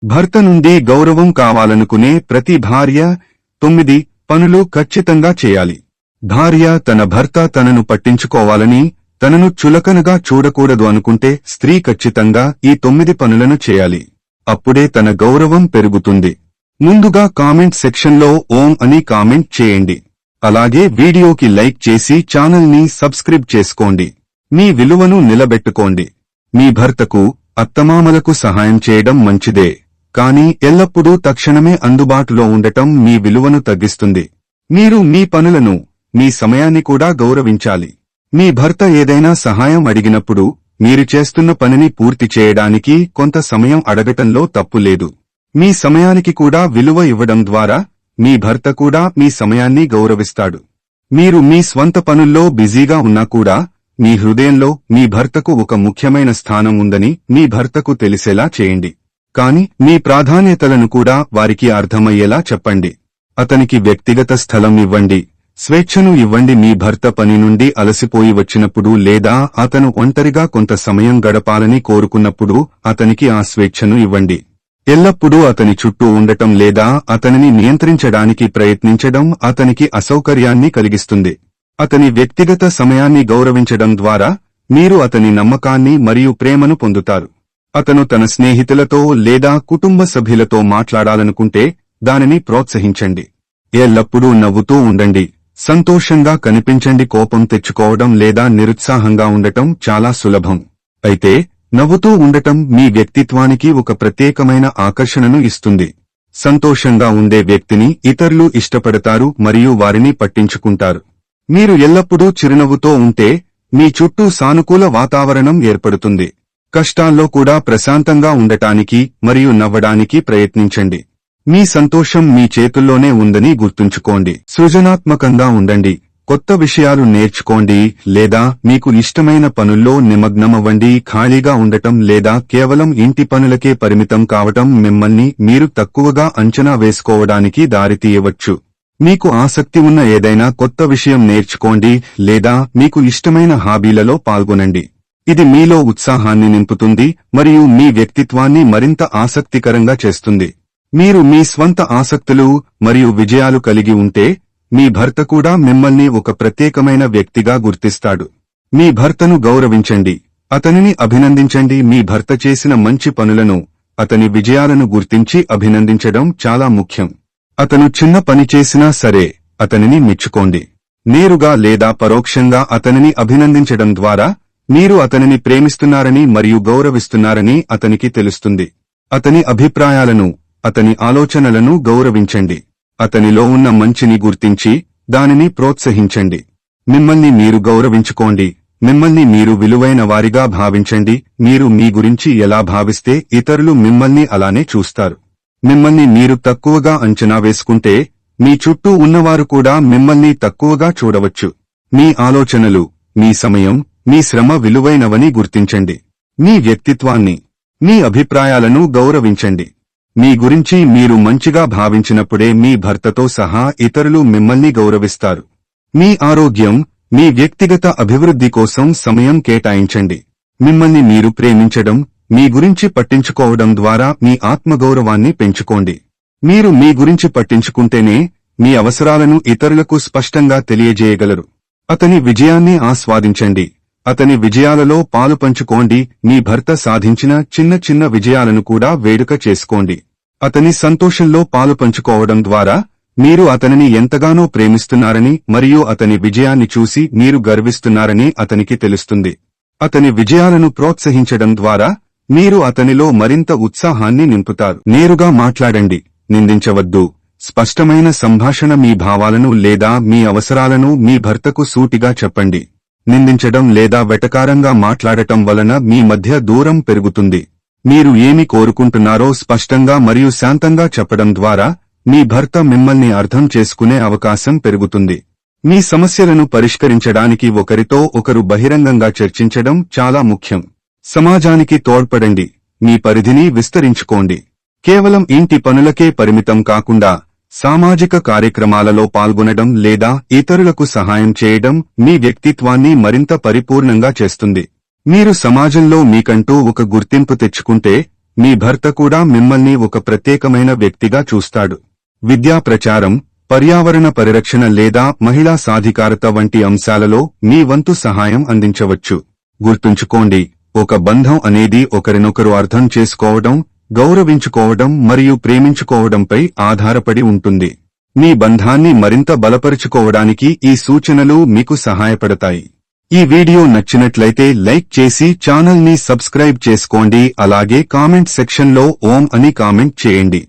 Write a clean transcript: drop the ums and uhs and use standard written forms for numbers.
భర్త నుండి గౌరవం కావాలనుకునే ప్రతి భార్య 9 పనులు ఖచ్చితంగా చేయాలి. భార్య తన భర్త తనను పట్టించుకోవాలని, తనను చులకనగా చూడకూడదు అనుకుంటే స్త్రీ ఖచ్చితంగా ఈ 9 పనులను చేయాలి. అప్పుడే తన గౌరవం పెరుగుతుంది. ముందుగా కామెంట్ సెక్షన్లో ఓం అని కామెంట్ చేయండి. అలాగే వీడియోకి లైక్ చేసి ఛానల్ని సబ్స్క్రైబ్ చేసుకోండి. మీ విలువను నిలబెట్టుకోండి. మీ భర్తకు, అత్తమామలకు సహాయం చేయడం మంచిదే, కానీ ఎల్లప్పుడూ తక్షణమే అందుబాటులో ఉండటం మీ విలువను తగ్గిస్తుంది. మీరు మీ పనులను, మీ సమయాన్ని కూడా గౌరవించాలి. మీ భర్త ఏదైనా సహాయం అడిగినప్పుడు మీరు చేస్తున్న పనిని పూర్తి చేయడానికి కొంత సమయం అడగటంలో తప్పు లేదు. మీ సమయానికి కూడా విలువ ఇవ్వడం ద్వారా మీ భర్త కూడా మీ సమయాన్ని గౌరవిస్తాడు. మీరు మీ స్వంత పనుల్లో బిజీగా ఉన్నా కూడా మీ హృదయంలో మీ భర్తకు ఒక ముఖ్యమైన స్థానం ఉందని మీ భర్తకు తెలిసేలా చేయండి. కాని మీ ప్రాధాన్యతలను కూడా వారికి అర్థమయ్యేలా చెప్పండి. అతనికి వ్యక్తిగత స్థలం ఇవ్వండి, స్వేచ్ఛను ఇవ్వండి. మీ భర్త పని నుండి అలసిపోయి వచ్చినప్పుడు లేదా అతను ఒంటరిగా కొంత సమయం గడపాలని కోరుకున్నప్పుడు అతనికి ఆ స్వేచ్ఛను ఇవ్వండి. ఎల్లప్పుడూ అతని చుట్టూ ఉండటం లేదా అతనిని నియంత్రించడానికి ప్రయత్నించడం అతనికి అసౌకర్యాన్ని కలిగిస్తుంది. అతని వ్యక్తిగత సమయాన్ని గౌరవించడం ద్వారా మీరు అతని నమ్మకాన్ని మరియు ప్రేమను పొందుతారు. అతను తన స్నేహితులతో లేదా కుటుంబ సభ్యులతో మాట్లాడాలనుకుంటే దానిని ప్రోత్సహించండి. ఎల్లప్పుడూ నవ్వుతూ ఉండండి, సంతోషంగా కనిపించండి. కోపం తెచ్చుకోవడం లేదా నిరుత్సాహంగా ఉండటం చాలా సులభం. అయితే నవ్వుతూ ఉండటం మీ వ్యక్తిత్వానికి ఒక ప్రత్యేకమైన ఆకర్షణను ఇస్తుంది. సంతోషంగా ఉండే వ్యక్తిని ఇతరులు ఇష్టపడతారు మరియు వారిని పట్టించుకుంటారు. మీరు ఎల్లప్పుడూ చిరునవ్వుతో ఉంటే మీ చుట్టూ సానుకూల వాతావరణం ఏర్పడుతుంది. కష్టాల్లో కూడా ప్రశాంతంగా ఉండటానికి మరియు నవ్వడానికి ప్రయత్నించండి. మీ సంతోషం మీ చేతుల్లోనే ఉందని గుర్తుంచుకోండి. సృజనాత్మకంగా ఉండండి, కొత్త విషయాలు నేర్చుకోండి లేదా మీకు ఇష్టమైన పనుల్లో నిమగ్నమవ్వండి. ఖాళీగా ఉండటం లేదా కేవలం ఇంటి పనులకే పరిమితం కావటం మిమ్మల్ని మీరు తక్కువగా అంచనా వేసుకోవడానికి దారితీయవచ్చు. మీకు ఆసక్తి ఉన్న ఏదైనా కొత్త విషయం నేర్చుకోండి లేదా మీకు ఇష్టమైన హాబీలలో పాల్గొనండి. ఇది మీలో ఉత్సాహాన్ని నింపుతుంది మరియు మీ వ్యక్తిత్వాన్ని మరింత ఆసక్తికరంగా చేస్తుంది. మీరు మీ స్వంత ఆసక్తులు మరియు విజయాలు కలిగి ఉంటే మీ భర్త కూడా మిమ్మల్ని ఒక ప్రత్యేకమైన వ్యక్తిగా గుర్తిస్తాడు. మీ భర్తను గౌరవించండి, అతనిని అభినందించండి. మీ భర్త చేసిన మంచి పనులను, అతని విజయాలను గుర్తించి అభినందించడం చాలా ముఖ్యం. అతను చిన్న పని చేసినా సరే అతనిని మెచ్చుకోండి. నేరుగా లేదా పరోక్షంగా అతనిని అభినందించడం ద్వారా మీరు అతనిని ప్రేమిస్తున్నారని మరియు గౌరవిస్తున్నారని అతనికి తెలుస్తుంది. అతని అభిప్రాయాలను, అతని ఆలోచనలను గౌరవించండి. అతనిలో ఉన్న మంచిని గుర్తించి దానిని ప్రోత్సహించండి. మిమ్మల్ని మీరు గౌరవించుకోండి, మిమ్మల్ని మీరు విలువైన వారిగా భావించండి. మీరు మీ గురించి ఎలా భావిస్తే ఇతరులు మిమ్మల్ని అలానే చూస్తారు. మిమ్మల్ని మీరు తక్కువగా అంచనా వేసుకుంటే మీ చుట్టూ ఉన్నవారు కూడా మిమ్మల్ని తక్కువగా చూడవచ్చు. మీ ఆలోచనలు, మీ సమయం, మీ శ్రమ విలువైనవని గుర్తించండి. మీ వ్యక్తిత్వాన్ని, మీ అభిప్రాయాలను గౌరవించండి. మీ గురించి మీరు మంచిగా భావించినప్పుడే మీ భర్తతో సహా ఇతరులు మిమ్మల్ని గౌరవిస్తారు. మీ ఆరోగ్యం, మీ వ్యక్తిగత అభివృద్ధి కోసం సమయం కేటాయించండి. మిమ్మల్ని మీరు ప్రేమించడం, మీ గురించి పట్టించుకోవడం ద్వారా మీ ఆత్మగౌరవాన్ని పెంచుకోండి. మీరు మీ గురించి పట్టించుకుంటేనే మీ అవసరాలను ఇతరులకు స్పష్టంగా తెలియజేయగలరు. అతని విజయాన్ని ఆస్వాదించండి, అతని విజయాలలో పాలుపంచుకోండి. మీ భర్త సాధించిన చిన్న చిన్న విజయాలను కూడా వేడుక చేసుకోండి. అతని సంతోషంలో పాలుపంచుకోవడం ద్వారా మీరు అతనిని ఎంతగానో ప్రేమిస్తున్నారని మరియు అతని విజయాన్ని చూసి మీరు గర్విస్తున్నారని అతనికి తెలుస్తుంది. అతని విజయాలను ప్రోత్సహించడం ద్వారా మీరు అతనిలో మరింత ఉత్సాహాన్ని నింపుతారు. నేరుగా మాట్లాడండి, నిందించవద్దు. స్పష్టమైన సంభాషణ. మీ భావాలను లేదా మీ అవసరాలను మీ భర్తకు సూటిగా చెప్పండి. నిందించడం లేదా వెటకారంగా మాట్లాడటం వలన మీ మధ్య దూరం పెరుగుతుంది. మీరు ఏమి కోరుకుంటున్నారో స్పష్టంగా మరియు శాంతంగా చెప్పడం ద్వారా మీ భర్త మిమ్మల్ని అర్థం చేసుకునే అవకాశం పెరుగుతుంది. మీ సమస్యలను పరిష్కరించడానికి ఒకరితో ఒకరు బహిరంగంగా చర్చించడం చాలా ముఖ్యం. సమాజానికి తోడ్పడండి, మీ పరిధిని విస్తరించుకోండి. కేవలం ఇంటి పనులకే పరిమితం కాకుండా సామాజిక కార్యక్రమాలలో పాల్గొనడం లేదా ఇతరులకు సహాయం చేయడం మీ వ్యక్తిత్వాన్ని మరింత పరిపూర్ణంగా చేస్తుంది. మీరు సమాజంలో మీకంటూ ఒక గుర్తింపు తెచ్చుకుంటే మీ భర్త కూడా మిమ్మల్ని ఒక ప్రత్యేకమైన వ్యక్తిగా చూస్తాడు. విద్యా ప్రచారం, పర్యావరణ పరిరక్షణ లేదా మహిళా సాధికారత వంటి అంశాలలో మీ వంతు సహాయం అందించవచ్చు. గుర్తుంచుకోండి, ఒక బంధం అనేది ఒకరినొకరు అర్థం చేసుకోవడం, గౌరవించుకోవడం మరియు ప్రేమించుకోవడంపై ఆధారపడి ఉంటుంది. మీ బంధాన్ని మరింత బలపరుచుకోవడానికి ఈ సూచనలు మీకు సహాయపడతాయి. ఈ వీడియో నచ్చినట్లయితే లైక్ చేసి ఛానల్ ని సబ్స్క్రైబ్ చేసుకోండి. అలాగే కామెంట్ సెక్షన్ లో ఓం అని కామెంట్ చేయండి.